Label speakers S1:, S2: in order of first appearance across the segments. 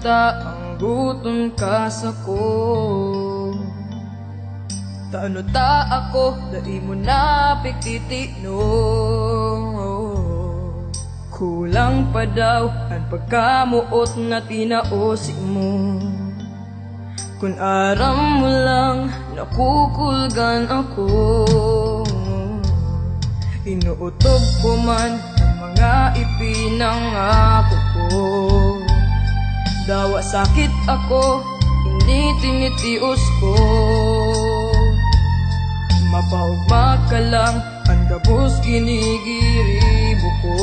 S1: ta ang gutom ka sa ko. Taano ta ako, dai mo na piktitino. Kulang pa daw ang pagkamuot na tinaosi mo. Kung aram mo lang, nakukulgan ako. Inuutob ko man ang mga ipinangako ko. Dawa sakit ako, hindi tinitios ko. Mapaugma ka lang, ang gabos ginigiribo ko.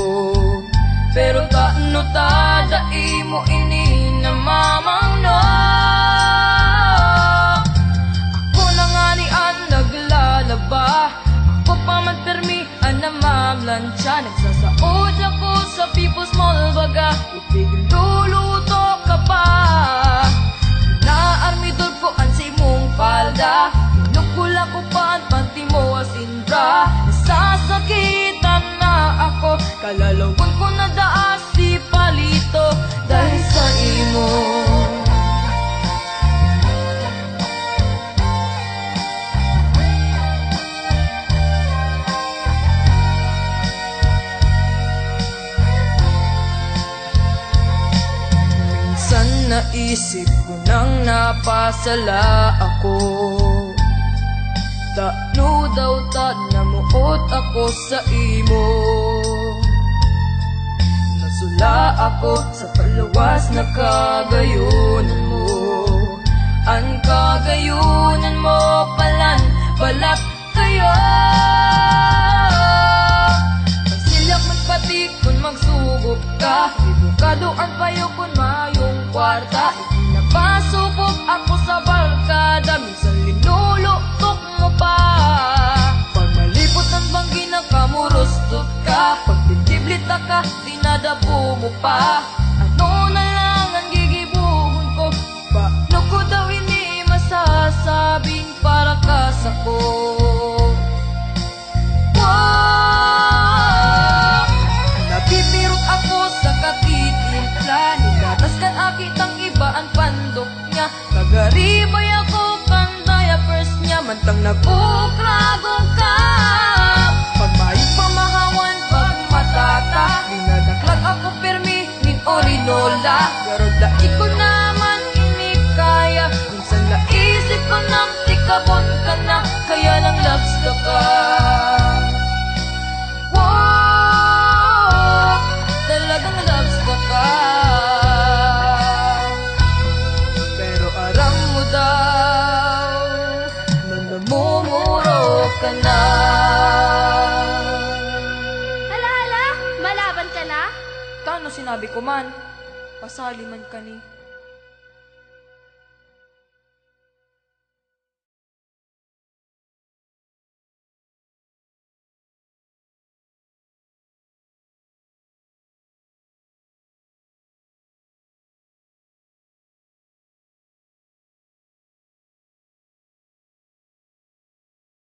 S1: Pero taano ta, dai mo ini namamang no. Ako na nga ni ang naglalaba, ako pa man permi ang namamlansya. Nagsasaod ako sa People's Mall baga, itigil luluto ka pa. Naarmidol ko ang simong palda, inukula ko pa ang panty mo asin bra. Nasasakitan na ako, kalalawon ko na daas si palito dahil sa imo. Minsan naisip ko nang napasala ako. Taano daw ta namuot ako sa imo. Nasula ako sa palawas na kagayunan mo. Ang kagayunan mo palan balat kayo. Pagsilak magpati kung magsugop ka, ibukadoan payo kung mayong kwarta. Napasubok ako sa barkada, minsan linulutok mo pa. Pag malipot ng banggi na kamurustot ka, pag bitiblita ka, dinadabo mo pa. Ano na lang ang gigibuhon ko, paano ko daw hindi masasabing para ka sa ko. Napipirot ako sa katitimpla, nilatas kan akit ang iba ang pandok niya. Nagaribay ako kang diapers niya, mantang nag-ukragong ka. Pag may pamahawan, pag matata, dinadaklag ako permi min orinola. Pero dai ko naman inikaya, minsan naisip ko nang tikabon ka na, kaya lang loves ka. Talagang loves ka. Pero aram mo daw na namumuro ka na.
S2: Hala, malaban ka na?
S1: Taano sinabi ko man, pasali man ka ni